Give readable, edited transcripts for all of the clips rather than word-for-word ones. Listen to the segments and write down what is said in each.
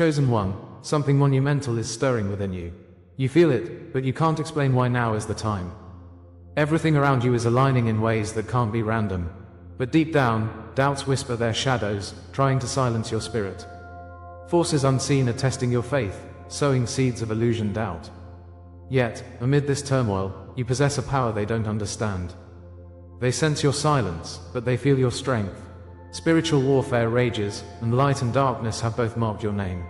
Chosen one, something monumental is stirring within you. You feel it, but you can't explain why now is the time. Everything around you is aligning in ways that can't be random. But deep down, doubts whisper their shadows, trying to silence your spirit. Forces unseen are testing your faith, sowing seeds of illusion doubt. Yet, amid this turmoil, you possess a power they don't understand. They sense your silence, but they feel your strength. Spiritual warfare rages, and light and darkness have both marked your name.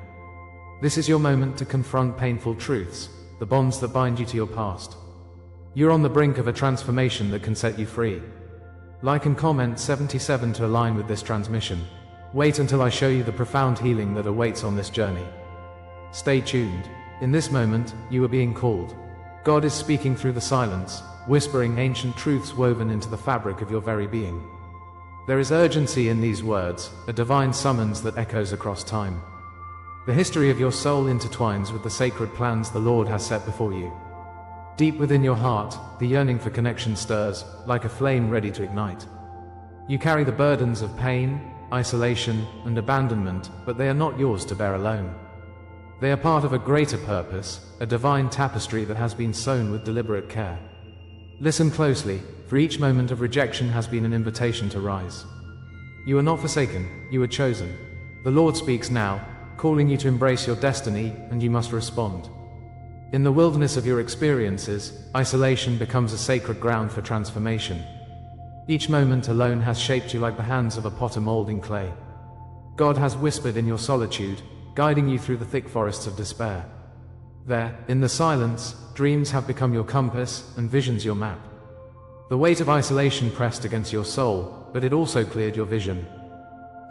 This is your moment to confront painful truths, the bonds that bind you to your past. You're on the brink of a transformation that can set you free. Like and comment 77 to align with this transmission. Wait until I show you the profound healing that awaits on this journey. Stay tuned. In this moment, you are being called. God is speaking through the silence, whispering ancient truths woven into the fabric of your very being. There is urgency in these words, a divine summons that echoes across time. The history of your soul intertwines with the sacred plans the Lord has set before you. Deep within your heart, the yearning for connection stirs, like a flame ready to ignite. You carry the burdens of pain, isolation, and abandonment, but they are not yours to bear alone. They are part of a greater purpose, a divine tapestry that has been sewn with deliberate care. Listen closely, for each moment of rejection has been an invitation to rise. You are not forsaken, you are chosen. The Lord speaks now, calling you to embrace your destiny, and you must respond. In the wilderness of your experiences, isolation becomes a sacred ground for transformation. Each moment alone has shaped you like the hands of a potter molding clay. God has whispered in your solitude, guiding you through the thick forests of despair. There, in the silence, dreams have become your compass, and visions your map. The weight of isolation pressed against your soul, but it also cleared your vision.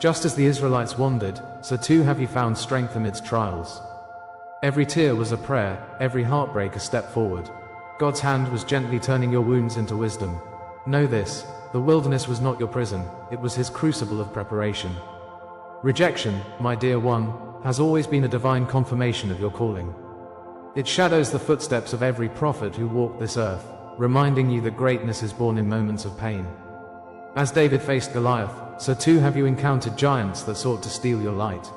Just as the Israelites wandered, so too have you found strength amidst trials. Every tear was a prayer, every heartbreak a step forward. God's hand was gently turning your wounds into wisdom. Know this, the wilderness was not your prison, it was His crucible of preparation. Rejection, my dear one, has always been a divine confirmation of your calling. It shadows the footsteps of every prophet who walked this earth, reminding you that greatness is born in moments of pain. As David faced Goliath, so too have you encountered giants that sought to steal your light.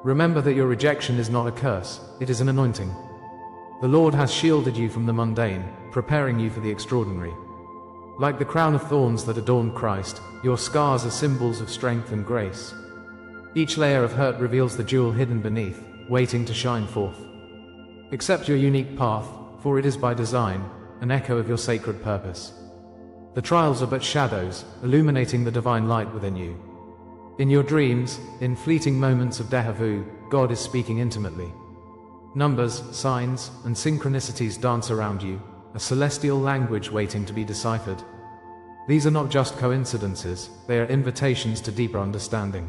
Remember that your rejection is not a curse, it is an anointing. The Lord has shielded you from the mundane, preparing you for the extraordinary. Like the crown of thorns that adorned Christ, your scars are symbols of strength and grace. Each layer of hurt reveals the jewel hidden beneath, waiting to shine forth. Accept your unique path, for it is by design, an echo of your sacred purpose. The trials are but shadows, illuminating the divine light within you. In your dreams, in fleeting moments of déjà vu, God is speaking intimately. Numbers, signs, and synchronicities dance around you, a celestial language waiting to be deciphered. These are not just coincidences, they are invitations to deeper understanding.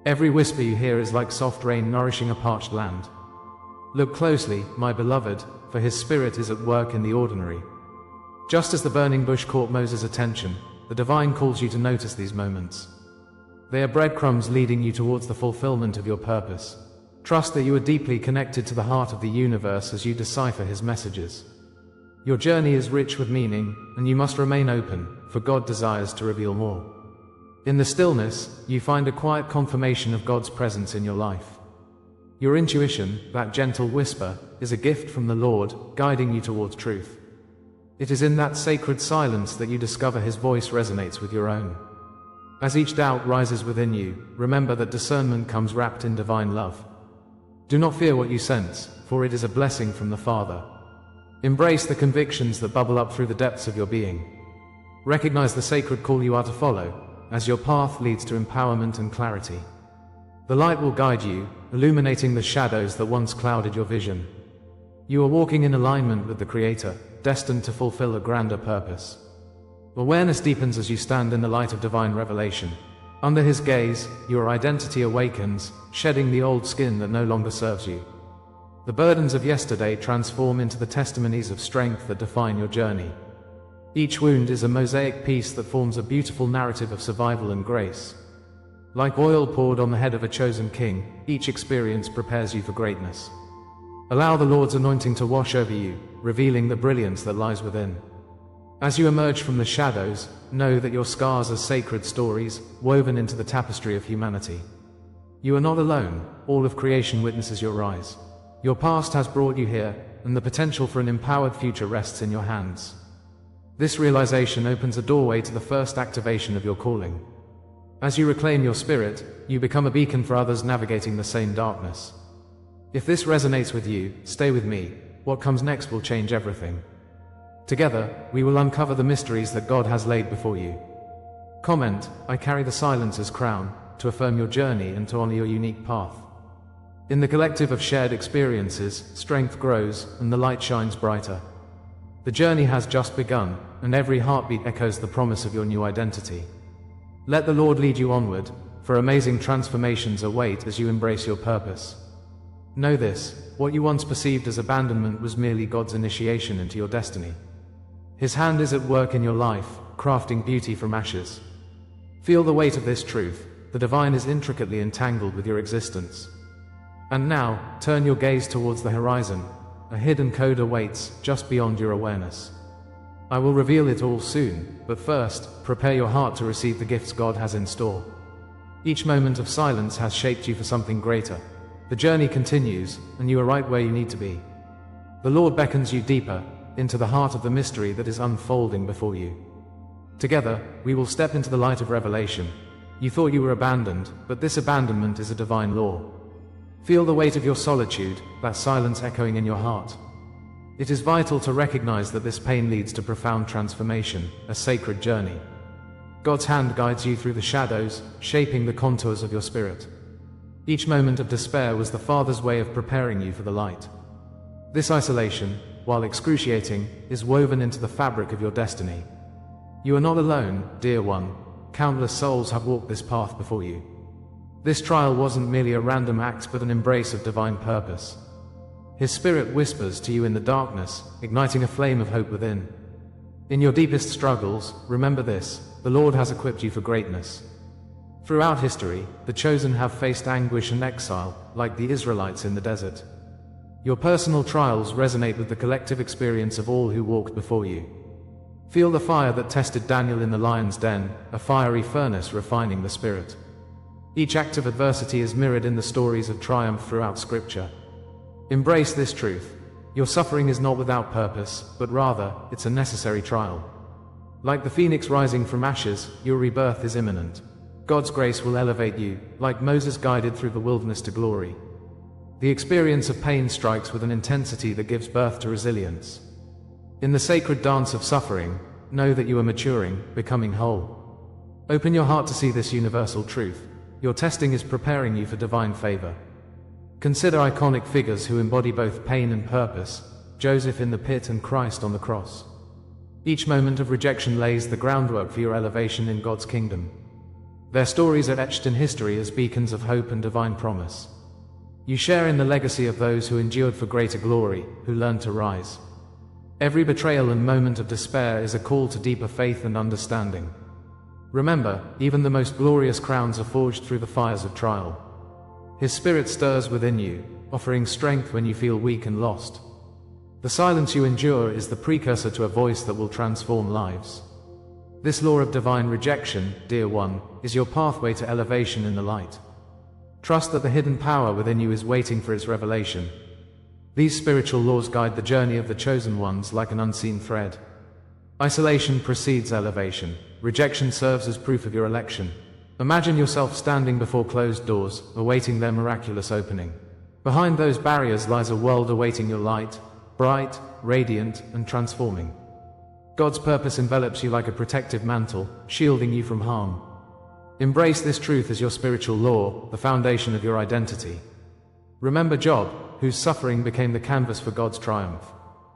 Every whisper you hear is like soft rain nourishing a parched land. Look closely, my beloved, for His Spirit is at work in the ordinary. Just as the burning bush caught Moses' attention, the divine calls you to notice these moments. They are breadcrumbs leading you towards the fulfillment of your purpose. Trust that you are deeply connected to the heart of the universe as you decipher His messages. Your journey is rich with meaning, and you must remain open, for God desires to reveal more. In the stillness, you find a quiet confirmation of God's presence in your life. Your intuition, that gentle whisper, is a gift from the Lord, guiding you towards truth. It is in that sacred silence that you discover His voice resonates with your own. As each doubt rises within you, remember that discernment comes wrapped in divine love. Do not fear what you sense, for it is a blessing from the Father. Embrace the convictions that bubble up through the depths of your being. Recognize the sacred call you are to follow, as your path leads to empowerment and clarity. The light will guide you, illuminating the shadows that once clouded your vision. You are walking in alignment with the Creator, destined to fulfill a grander purpose. Awareness deepens as you stand in the light of divine revelation. Under His gaze, your identity awakens, shedding the old skin that no longer serves you. The burdens of yesterday transform into the testimonies of strength that define your journey. Each wound is a mosaic piece that forms a beautiful narrative of survival and grace. Like oil poured on the head of a chosen king, each experience prepares you for greatness. Allow the Lord's anointing to wash over you, revealing the brilliance that lies within. As you emerge from the shadows, know that your scars are sacred stories, woven into the tapestry of humanity. You are not alone, all of creation witnesses your rise. Your past has brought you here, and the potential for an empowered future rests in your hands. This realization opens a doorway to the first activation of your calling. As you reclaim your spirit, you become a beacon for others navigating the same darkness. If this resonates with you, stay with me. What comes next will change everything. Together, we will uncover the mysteries that God has laid before you. Comment, I carry the silencer's crown, to affirm your journey and to honor your unique path. In the collective of shared experiences, strength grows, and the light shines brighter. The journey has just begun, and every heartbeat echoes the promise of your new identity. Let the Lord lead you onward, for amazing transformations await as you embrace your purpose. Know this, what you once perceived as abandonment was merely God's initiation into your destiny. His hand is at work in your life, crafting beauty from ashes. Feel the weight of this truth, the divine is intricately entangled with your existence. And now, turn your gaze towards the horizon. A hidden code awaits, just beyond your awareness. I will reveal it all soon, but first, prepare your heart to receive the gifts God has in store. Each moment of silence has shaped you for something greater. The journey continues, and you are right where you need to be. The Lord beckons you deeper, into the heart of the mystery that is unfolding before you. Together, we will step into the light of revelation. You thought you were abandoned, but this abandonment is a divine law. Feel the weight of your solitude, that silence echoing in your heart. It is vital to recognize that this pain leads to profound transformation, a sacred journey. God's hand guides you through the shadows, shaping the contours of your spirit. Each moment of despair was the Father's way of preparing you for the light. This isolation, while excruciating, is woven into the fabric of your destiny. You are not alone, dear one. Countless souls have walked this path before you. This trial wasn't merely a random act but an embrace of divine purpose. His Spirit whispers to you in the darkness, igniting a flame of hope within. In your deepest struggles, remember this, the Lord has equipped you for greatness. Throughout history, the chosen have faced anguish and exile, like the Israelites in the desert. Your personal trials resonate with the collective experience of all who walked before you. Feel the fire that tested Daniel in the lion's den, a fiery furnace refining the spirit. Each act of adversity is mirrored in the stories of triumph throughout Scripture. Embrace this truth. Your suffering is not without purpose, but rather, it's a necessary trial. Like the phoenix rising from ashes, your rebirth is imminent. God's grace will elevate you, like Moses guided through the wilderness to glory. The experience of pain strikes with an intensity that gives birth to resilience. In the sacred dance of suffering, know that you are maturing, becoming whole. Open your heart to see this universal truth. Your testing is preparing you for divine favor. Consider iconic figures who embody both pain and purpose, Joseph in the pit and Christ on the cross. Each moment of rejection lays the groundwork for your elevation in God's kingdom. Their stories are etched in history as beacons of hope and divine promise. You share in the legacy of those who endured for greater glory, who learned to rise. Every betrayal and moment of despair is a call to deeper faith and understanding. Remember, even the most glorious crowns are forged through the fires of trial. His Spirit stirs within you, offering strength when you feel weak and lost. The silence you endure is the precursor to a voice that will transform lives. This law of divine rejection, dear one, is your pathway to elevation in the light. Trust that the hidden power within you is waiting for its revelation. These spiritual laws guide the journey of the chosen ones like an unseen thread. Isolation precedes elevation. Rejection serves as proof of your election. Imagine yourself standing before closed doors, awaiting their miraculous opening. Behind those barriers lies a world awaiting your light, bright, radiant, and transforming. God's purpose envelops you like a protective mantle, shielding you from harm. Embrace this truth as your spiritual law, the foundation of your identity. Remember Job, whose suffering became the canvas for God's triumph.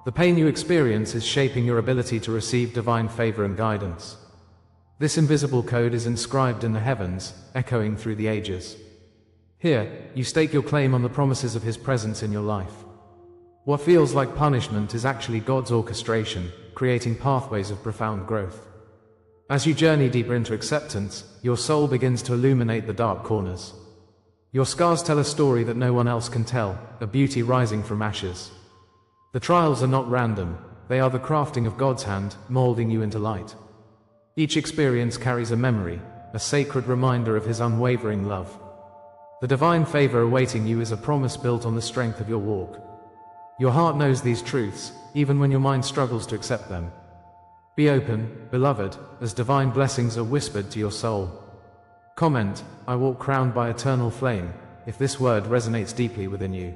The pain you experience is shaping your ability to receive divine favor and guidance. This invisible code is inscribed in the heavens, echoing through the ages. Here, you stake your claim on the promises of His presence in your life. What feels like punishment is actually God's orchestration, creating pathways of profound growth. As you journey deeper into acceptance, your soul begins to illuminate the dark corners. Your scars tell a story that no one else can tell, a beauty rising from ashes. The trials are not random, they are the crafting of God's hand, molding you into light. Each experience carries a memory, a sacred reminder of His unwavering love. The divine favor awaiting you is a promise built on the strength of your walk. Your heart knows these truths, even when your mind struggles to accept them. Be open, beloved, as divine blessings are whispered to your soul. Comment, "I walk crowned by eternal flame," if this word resonates deeply within you.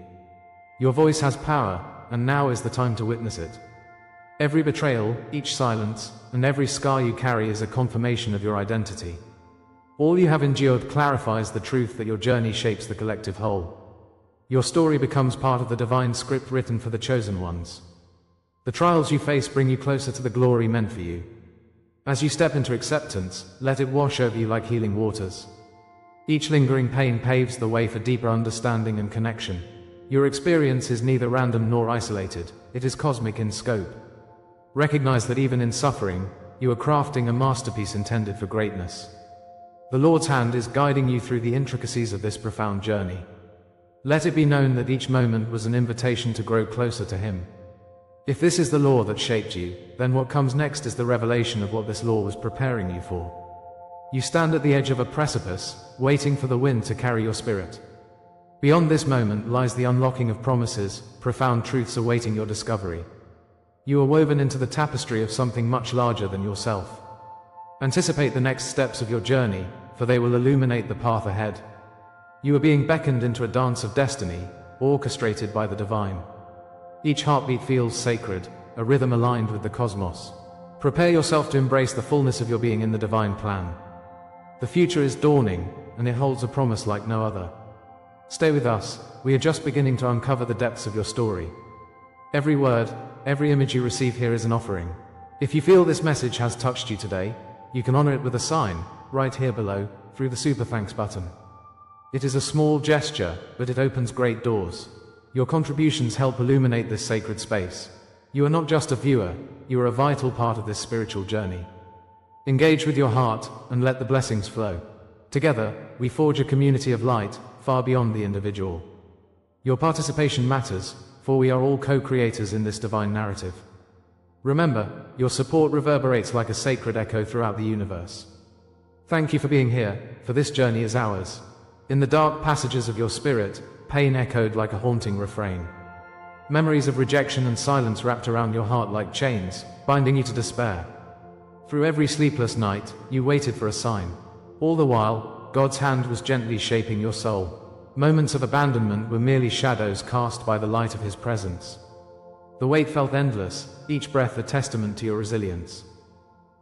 Your voice has power, and now is the time to witness it. Every betrayal, each silence, and every scar you carry is a confirmation of your identity. All you have endured clarifies the truth that your journey shapes the collective whole. Your story becomes part of the divine script written for the chosen ones. The trials you face bring you closer to the glory meant for you. As you step into acceptance, let it wash over you like healing waters. Each lingering pain paves the way for deeper understanding and connection. Your experience is neither random nor isolated, it is cosmic in scope. Recognize that even in suffering, you are crafting a masterpiece intended for greatness. The Lord's hand is guiding you through the intricacies of this profound journey. Let it be known that each moment was an invitation to grow closer to Him. If this is the law that shaped you, then what comes next is the revelation of what this law was preparing you for. You stand at the edge of a precipice, waiting for the wind to carry your spirit. Beyond this moment lies the unlocking of promises, profound truths awaiting your discovery. You are woven into the tapestry of something much larger than yourself. Anticipate the next steps of your journey, for they will illuminate the path ahead. You are being beckoned into a dance of destiny, orchestrated by the divine. Each heartbeat feels sacred, a rhythm aligned with the cosmos. Prepare yourself to embrace the fullness of your being in the divine plan. The future is dawning, and it holds a promise like no other. Stay with us, we are just beginning to uncover the depths of your story. Every word, every image you receive here is an offering. If you feel this message has touched you today, you can honor it with a sign, right here below, through the Super Thanks button. It is a small gesture, but it opens great doors. Your contributions help illuminate this sacred space. You are not just a viewer, you are a vital part of this spiritual journey. Engage with your heart, and let the blessings flow. Together, we forge a community of light, far beyond the individual. Your participation matters, for we are all co-creators in this divine narrative. Remember, your support reverberates like a sacred echo throughout the universe. Thank you for being here, for this journey is ours. In the dark passages of your spirit, pain echoed like a haunting refrain. Memories of rejection and silence wrapped around your heart like chains, binding you to despair. Through every sleepless night, you waited for a sign. All the while, God's hand was gently shaping your soul. Moments of abandonment were merely shadows cast by the light of His presence. The weight felt endless, each breath a testament to your resilience.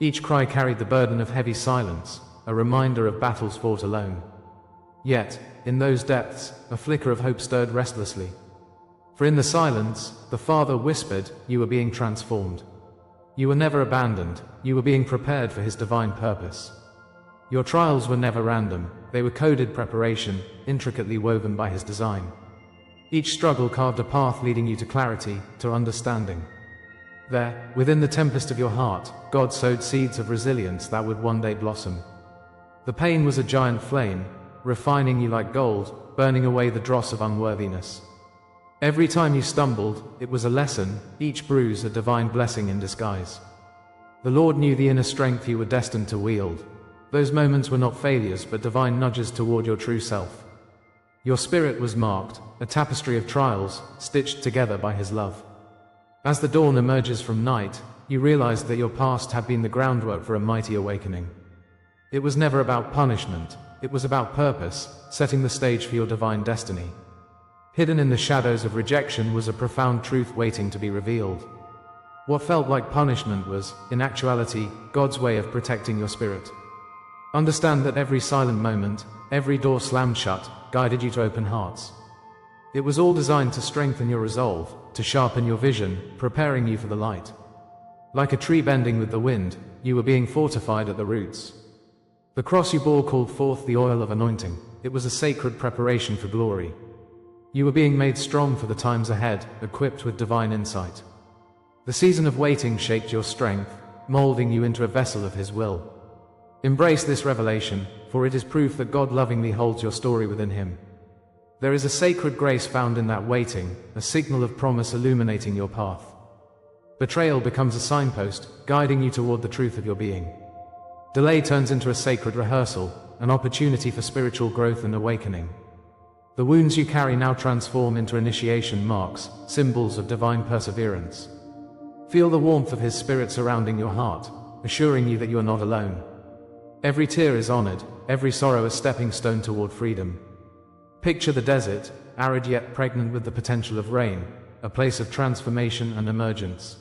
Each cry carried the burden of heavy silence, a reminder of battles fought alone. Yet, in those depths, a flicker of hope stirred restlessly. For in the silence, the Father whispered, you were being transformed. You were never abandoned, you were being prepared for His divine purpose. Your trials were never random, they were coded preparation, intricately woven by His design. Each struggle carved a path leading you to clarity, to understanding. There, within the tempest of your heart, God sowed seeds of resilience that would one day blossom. The pain was a giant flame, refining you like gold, burning away the dross of unworthiness. Every time you stumbled, it was a lesson, each bruise a divine blessing in disguise. The Lord knew the inner strength you were destined to wield. Those moments were not failures but divine nudges toward your true self. Your spirit was marked, a tapestry of trials, stitched together by His love. As the dawn emerges from night, you realize that your past had been the groundwork for a mighty awakening. It was never about punishment, it was about purpose, setting the stage for your divine destiny. Hidden in the shadows of rejection was a profound truth waiting to be revealed. What felt like punishment was, in actuality, God's way of protecting your spirit. Understand that every silent moment, every door slammed shut, guided you to open hearts. It was all designed to strengthen your resolve, to sharpen your vision, preparing you for the light. Like a tree bending with the wind, you were being fortified at the roots. The cross you bore called forth the oil of anointing. It was a sacred preparation for glory. You were being made strong for the times ahead, equipped with divine insight. The season of waiting shaped your strength, molding you into a vessel of His will. Embrace this revelation, for it is proof that God lovingly holds your story within Him. There is a sacred grace found in that waiting, a signal of promise illuminating your path. Betrayal becomes a signpost, guiding you toward the truth of your being. Delay turns into a sacred rehearsal, an opportunity for spiritual growth and awakening. The wounds you carry now transform into initiation marks, symbols of divine perseverance. Feel the warmth of His Spirit surrounding your heart, assuring you that you are not alone. Every tear is honored, every sorrow a stepping stone toward freedom. Picture the desert, arid yet pregnant with the potential of rain, a place of transformation and emergence.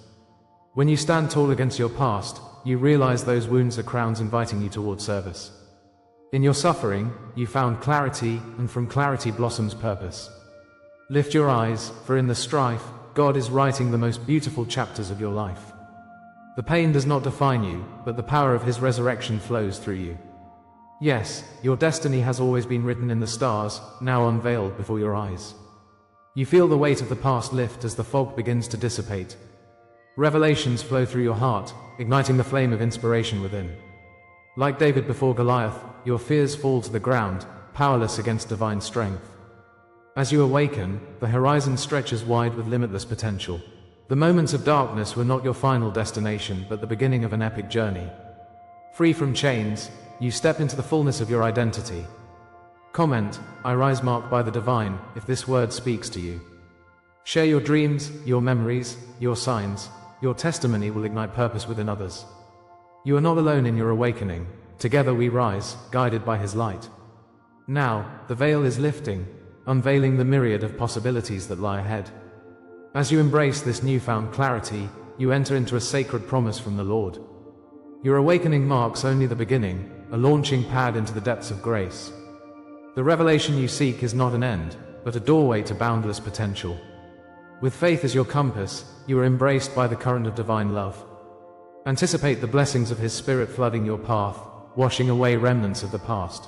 When you stand tall against your past, you realize those wounds are crowns inviting you toward service. In your suffering, you found clarity, and from clarity blossoms purpose. Lift your eyes, for in the strife, God is writing the most beautiful chapters of your life. The pain does not define you, but the power of His resurrection flows through you. Yes, your destiny has always been written in the stars, now unveiled before your eyes. You feel the weight of the past lift as the fog begins to dissipate. Revelations flow through your heart, igniting the flame of inspiration within. Like David before Goliath, your fears fall to the ground, powerless against divine strength. As you awaken, the horizon stretches wide with limitless potential. The moments of darkness were not your final destination, but the beginning of an epic journey. Free from chains, you step into the fullness of your identity. Comment, I rise marked by the divine, if this word speaks to you. Share your dreams, your memories, your signs. Your testimony will ignite purpose within others. You are not alone in your awakening. Together we rise, guided by His light. Now, the veil is lifting, unveiling the myriad of possibilities that lie ahead. As you embrace this newfound clarity, you enter into a sacred promise from the Lord. Your awakening marks only the beginning, a launching pad into the depths of grace. The revelation you seek is not an end, but a doorway to boundless potential. With faith as your compass, you are embraced by the current of divine love. Anticipate the blessings of His Spirit flooding your path, washing away remnants of the past.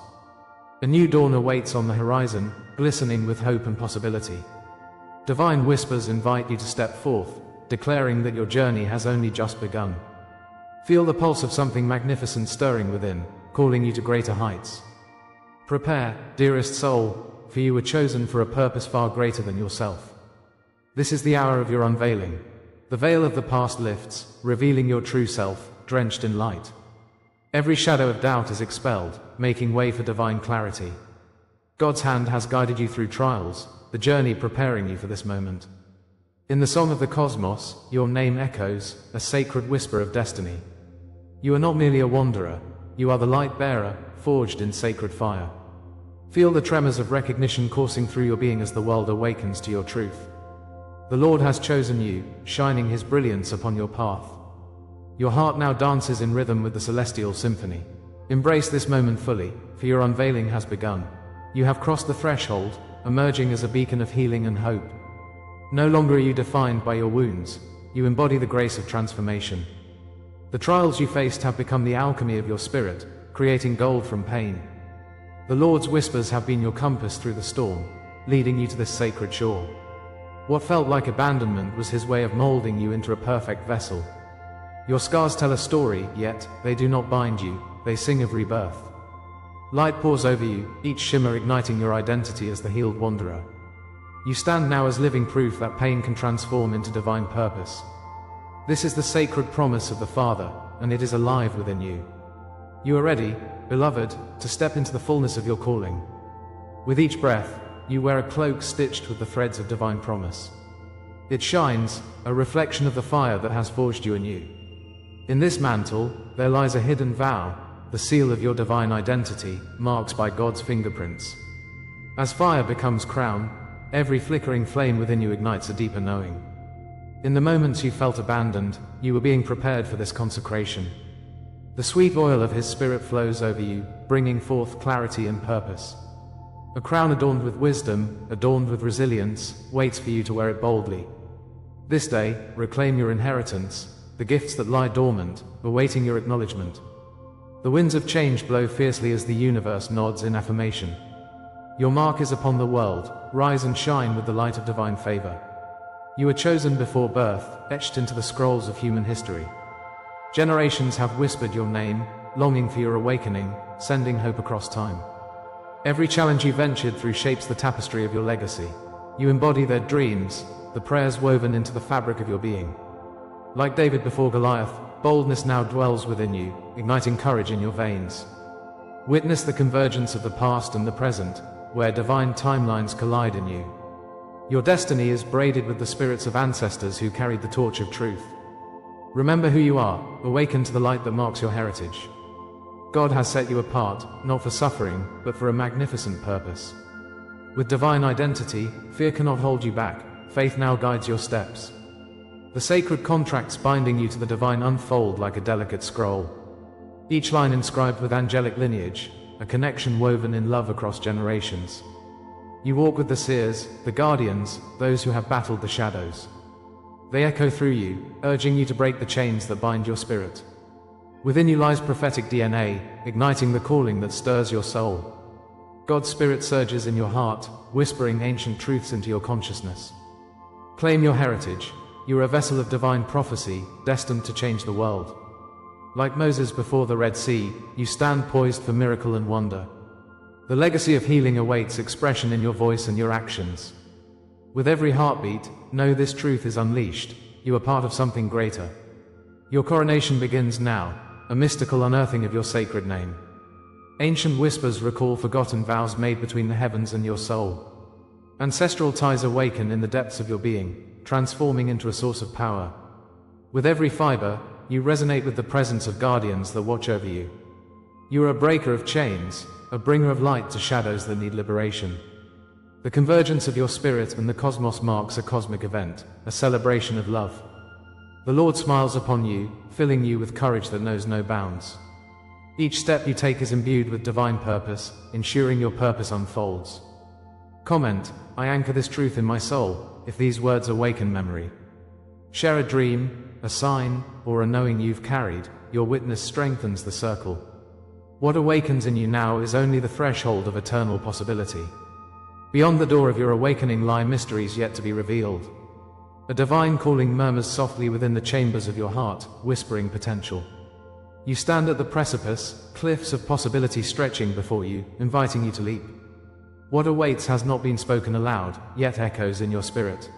A new dawn awaits on the horizon, glistening with hope and possibility. Divine whispers invite you to step forth, declaring that your journey has only just begun. Feel the pulse of something magnificent stirring within, calling you to greater heights. Prepare, dearest soul, for you were chosen for a purpose far greater than yourself. This is the hour of your unveiling. The veil of the past lifts, revealing your true self, drenched in light. Every shadow of doubt is expelled, making way for divine clarity. God's hand has guided you through trials, the journey preparing you for this moment. In the song of the cosmos, your name echoes, a sacred whisper of destiny. You are not merely a wanderer, you are the light bearer, forged in sacred fire. Feel the tremors of recognition coursing through your being as the world awakens to your truth. The Lord has chosen you, shining His brilliance upon your path. Your heart now dances in rhythm with the celestial symphony. Embrace this moment fully, for your unveiling has begun. You have crossed the threshold, emerging as a beacon of healing and hope. No longer are you defined by your wounds, you embody the grace of transformation. The trials you faced have become the alchemy of your spirit, creating gold from pain. The Lord's whispers have been your compass through the storm, leading you to this sacred shore. What felt like abandonment was His way of molding you into a perfect vessel. Your scars tell a story, yet they do not bind you, they sing of rebirth. Light pours over you, each shimmer igniting your identity as the healed wanderer. You stand now as living proof that pain can transform into divine purpose. This is the sacred promise of the Father, and it is alive within you. You are ready, beloved, to step into the fullness of your calling. With each breath, you wear a cloak stitched with the threads of divine promise. It shines, a reflection of the fire that has forged you anew. In this mantle, there lies a hidden vow, the seal of your divine identity, marked by God's fingerprints. As fire becomes crown, every flickering flame within you ignites a deeper knowing. In the moments you felt abandoned, you were being prepared for this consecration. The sweet oil of His Spirit flows over you, bringing forth clarity and purpose. A crown adorned with wisdom, adorned with resilience, waits for you to wear it boldly. This day, reclaim your inheritance, the gifts that lie dormant, awaiting your acknowledgement. The winds of change blow fiercely as the universe nods in affirmation. Your mark is upon the world, rise and shine with the light of divine favor. You are chosen before birth, etched into the scrolls of human history. Generations have whispered your name, longing for your awakening, sending hope across time. Every challenge you ventured through shapes the tapestry of your legacy. You embody their dreams, the prayers woven into the fabric of your being. Like David before Goliath, boldness now dwells within you, igniting courage in your veins. Witness the convergence of the past and the present, where divine timelines collide in you. Your destiny is braided with the spirits of ancestors who carried the torch of truth. Remember who you are, awaken to the light that marks your heritage. God has set you apart, not for suffering, but for a magnificent purpose. With divine identity, fear cannot hold you back. Faith now guides your steps. The sacred contracts binding you to the divine unfold like a delicate scroll. Each line inscribed with angelic lineage, a connection woven in love across generations. You walk with the seers, the guardians, those who have battled the shadows. They echo through you, urging you to break the chains that bind your spirit. Within you lies prophetic DNA, igniting the calling that stirs your soul. God's Spirit surges in your heart, whispering ancient truths into your consciousness. Claim your heritage. You are a vessel of divine prophecy, destined to change the world. Like Moses before the Red Sea, you stand poised for miracle and wonder. The legacy of healing awaits expression in your voice and your actions. With every heartbeat, know this truth is unleashed. You are part of something greater. Your coronation begins now, a mystical unearthing of your sacred name. Ancient whispers recall forgotten vows made between the heavens and your soul. Ancestral ties awaken in the depths of your being, transforming into a source of power. With every fiber, you resonate with the presence of guardians that watch over you. You are a breaker of chains, a bringer of light to shadows that need liberation. The convergence of your spirit and the cosmos marks a cosmic event, a celebration of love. The Lord smiles upon you, filling you with courage that knows no bounds. Each step you take is imbued with divine purpose, ensuring your purpose unfolds. Comment, I anchor this truth in my soul, if these words awaken memory. Share a dream, a sign, or a knowing you've carried, your witness strengthens the circle. What awakens in you now is only the threshold of eternal possibility. Beyond the door of your awakening lie mysteries yet to be revealed. A divine calling murmurs softly within the chambers of your heart, whispering potential. You stand at the precipice, cliffs of possibility stretching before you, inviting you to leap. What awaits has not been spoken aloud, yet echoes in your spirit.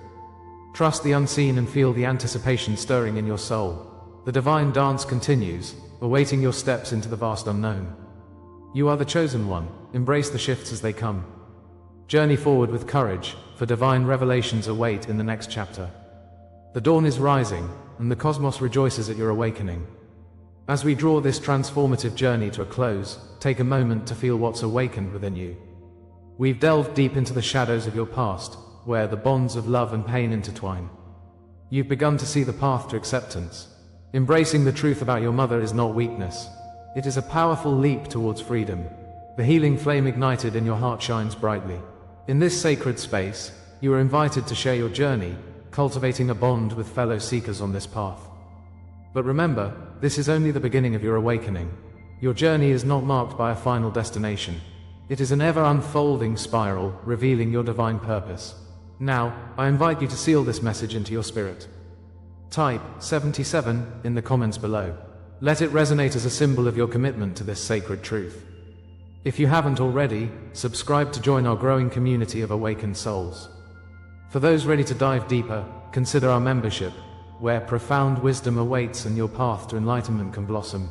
Trust the unseen and feel the anticipation stirring in your soul. The divine dance continues, awaiting your steps into the vast unknown. You are the chosen one, embrace the shifts as they come. Journey forward with courage, for divine revelations await in the next chapter. The dawn is rising, and the cosmos rejoices at your awakening. As we draw this transformative journey to a close, take a moment to feel what's awakened within you. We've delved deep into the shadows of your past, where the bonds of love and pain intertwine. You've begun to see the path to acceptance. Embracing the truth about your mother is not weakness. It is a powerful leap towards freedom. The healing flame ignited in your heart shines brightly. In this sacred space, you are invited to share your journey, cultivating a bond with fellow seekers on this path. But remember, this is only the beginning of your awakening. Your journey is not marked by a final destination. It is an ever-unfolding spiral, revealing your divine purpose. Now, I invite you to seal this message into your spirit. Type 77 in the comments below. Let it resonate as a symbol of your commitment to this sacred truth. If you haven't already, subscribe to join our growing community of awakened souls. For those ready to dive deeper, consider our membership, where profound wisdom awaits and your path to enlightenment can blossom.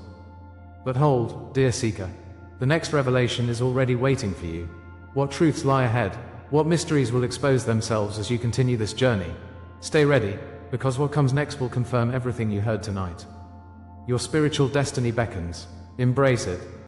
But hold, dear seeker, the next revelation is already waiting for you. What truths lie ahead? What mysteries will expose themselves as you continue this journey? Stay ready, because what comes next will confirm everything you heard tonight. Your spiritual destiny beckons. Embrace it.